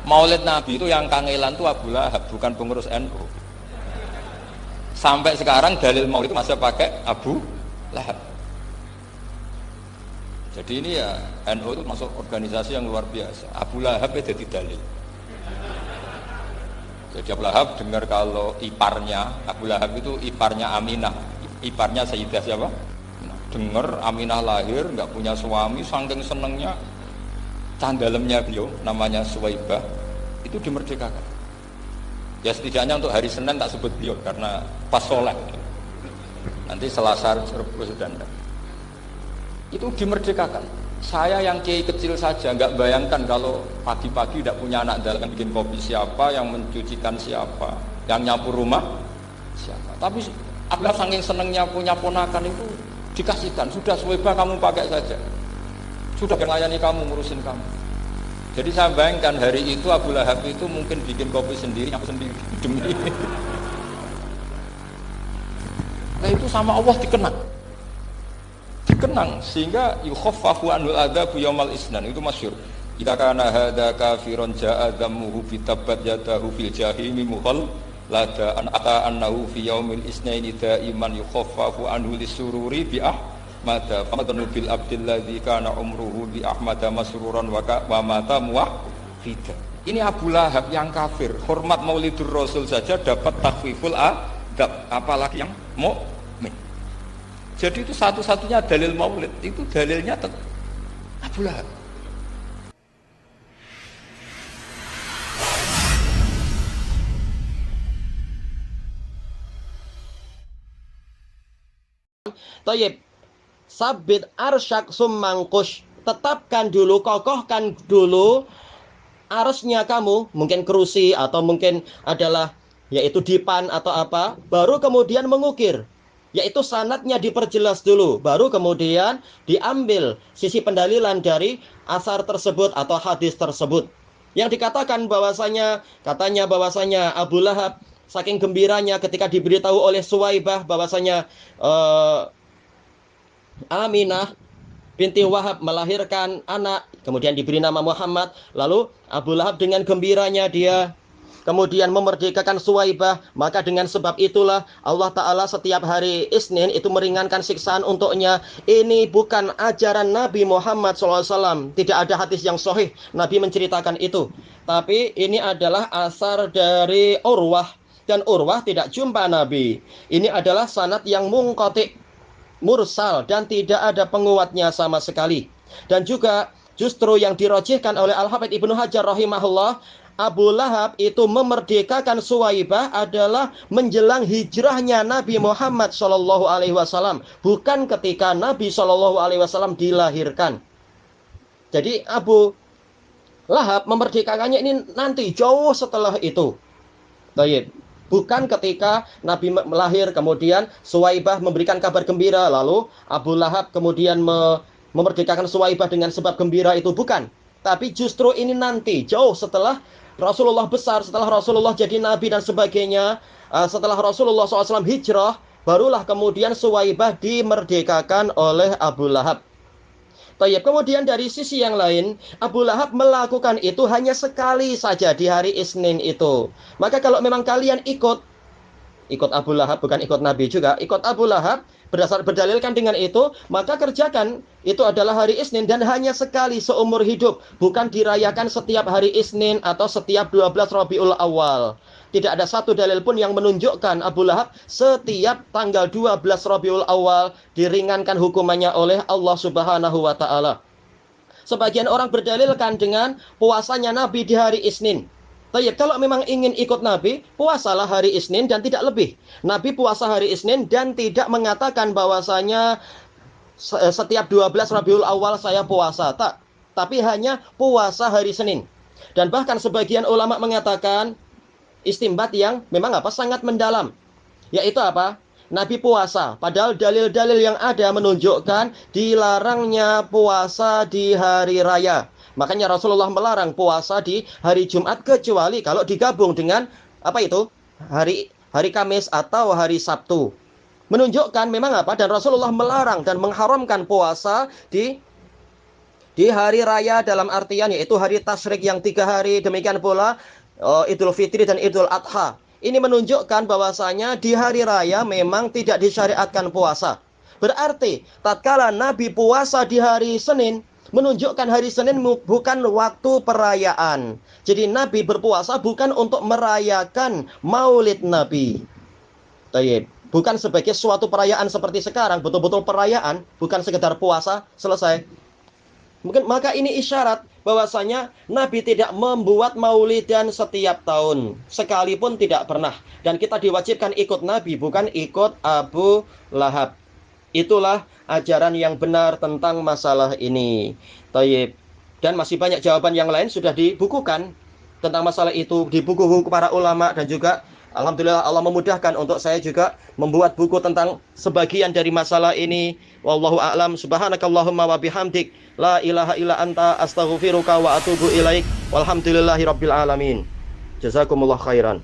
Maulid Nabi itu yang kangelan itu Abu Lahab, bukan pengurus NU. Sampai sekarang dalil maulid itu masih pakai Abu Lahab. Jadi ini ya NU itu masuk organisasi yang luar biasa. Abu Lahab itu jadi dalil. Jadi Abu Lahab dengar kalau iparnya, Abu Lahab itu iparnya Aminah, iparnya Sayyidah siapa? Dengar Aminah lahir, nggak punya suami, saking senengnya, candalemnya beliau, namanya Suwaibah, itu dimerdekakan. Ya setidaknya untuk hari Senin tak sebut beliau, karena pas sholat. Nanti Selasa Rebus dan itu dimerdekakan. Saya yang kiai kecil saja nggak bayangkan kalau pagi-pagi tidak punya anak dalam bikin kopi siapa, yang mencucikan siapa, yang nyapu rumah siapa. Tapi Abdullah saking senengnya punya ponakan itu dikasihkan. Sudah Suwaibah kamu pakai saja. Sudah melayani kamu, ngurusin kamu. Jadi saya bayangkan hari itu Abu Lahab itu mungkin bikin kopi sendiri, nyapu sendiri demi ini. Nah itu sama Allah dikenang sehingga yukhaffafu anul adzab yaumal isnan, itu masyhur. Idza kana hadza kafirun ja'a dhammuhu bi tabbat yadahu fil jahimi mukhal lada an ata annahu fi yaumil isnaini daiman yukhaffafu anhu lisururi bi ahmada famadnu bil abdil ladzi kana umruhu bi ahmada masruran wa mata muwahhida. Ini Abu Lahab yang kafir, hormat Maulidur Rasul saja dapat takhfiful adab, apalagi yang mukmin. Jadi itu satu-satunya dalil maulid, itu dalilnya Abu Lahab. Thayyib, sabit arsyak summangkush, tetapkan dulu, kokohkan dulu arsnya kamu, mungkin kerusi atau mungkin adalah yaitu dipan atau apa, baru kemudian mengukir. Yaitu sanadnya diperjelas dulu, baru kemudian diambil sisi pendalilan dari asar tersebut atau hadis tersebut. Yang dikatakan bahwasanya, katanya bahwasanya Abu Lahab saking gembiranya ketika diberitahu oleh Suwaibah bahwasanya Aminah binti Wahab melahirkan anak, kemudian diberi nama Muhammad. Lalu Abu Lahab dengan gembiranya dia kemudian memerdekakan Suwaibah, maka dengan sebab itulah Allah Ta'ala setiap hari Isnin itu meringankan siksaan untuknya. Ini bukan ajaran Nabi Muhammad SAW, tidak ada hadis yang sahih Nabi menceritakan itu, tapi ini adalah asar dari Urwah, dan Urwah tidak jumpa Nabi. Ini adalah sanad yang munqati, mursal, dan tidak ada penguatnya sama sekali. Dan juga justru yang dirojihkan oleh Al-Hafidz Ibnu Hajar rahimahullah, Abu Lahab itu memerdekakan Suwaibah adalah menjelang hijrahnya Nabi Muhammad SAW, bukan ketika Nabi SAW dilahirkan. Jadi Abu Lahab memerdekakannya ini nanti jauh setelah itu. Baik. Bukan ketika Nabi melahir kemudian Suwaibah memberikan kabar gembira, lalu Abu Lahab kemudian memerdekakan Suwaibah dengan sebab gembira, itu bukan. Tapi justru ini nanti jauh setelah Rasulullah besar, setelah Rasulullah jadi Nabi dan sebagainya, setelah Rasulullah SAW hijrah, barulah kemudian Suwaibah dimerdekakan oleh Abu Lahab. Tayyib. Kemudian dari sisi yang lain, Abu Lahab melakukan itu hanya sekali saja di hari Isnin itu. Maka kalau memang kalian ikut Abu Lahab, bukan ikut Nabi juga, ikut Abu Lahab, berdalilkan dengan itu, maka kerjakan itu adalah hari Isnin dan hanya sekali seumur hidup, bukan dirayakan setiap hari Isnin atau setiap 12 Rabiul Awal. Tidak ada satu dalil pun yang menunjukkan Abu Lahab setiap tanggal 12 Rabiul Awal diringankan hukumannya oleh Allah Subhanahu wa taala. Sebagian orang berdalilkan dengan puasanya Nabi di hari Isnin. Tayyib, kalau memang ingin ikut Nabi, puasalah hari Isnin dan tidak lebih. Nabi puasa hari Isnin dan tidak mengatakan bahwasanya setiap 12 Rabiul Awal saya puasa. Tak, tapi hanya puasa hari Senin. Dan bahkan sebagian ulama mengatakan istimbat yang memang sangat mendalam. Yaitu apa? Nabi puasa, padahal dalil-dalil yang ada menunjukkan dilarangnya puasa di hari raya. Makanya Rasulullah melarang puasa di hari Jumat kecuali kalau digabung dengan hari Kamis atau hari Sabtu. Menunjukkan memang dan Rasulullah melarang dan mengharamkan puasa di di hari raya dalam artian yaitu hari tasyrik yang 3 hari, demikian pula Idul Fitri dan Idul Adha. Ini menunjukkan bahwasanya di hari raya memang tidak disyariatkan puasa. Berarti tatkala Nabi puasa di hari Senin, menunjukkan hari Senin bukan waktu perayaan. Jadi Nabi berpuasa bukan untuk merayakan Maulid Nabi. Tayyib. Bukan sebagai suatu perayaan seperti sekarang, betul-betul perayaan, bukan sekedar puasa selesai. Maka ini isyarat bahwasanya Nabi tidak membuat maulidan setiap tahun, sekalipun tidak pernah. Dan kita diwajibkan ikut Nabi, bukan ikut Abu Lahab. Itulah ajaran yang benar tentang masalah ini. Tayyib. Dan masih banyak jawaban yang lain sudah dibukukan tentang masalah itu di buku-buku para ulama, dan juga alhamdulillah Allah memudahkan untuk saya juga membuat buku tentang sebagian dari masalah ini. Wallahu a'lam. Subhanakallahumma wa bihamdik, la ilaha illa anta, astaghfiruka wa atubu ilaik. Walhamdulillahirabbil alamin. Jazakumullah khairan.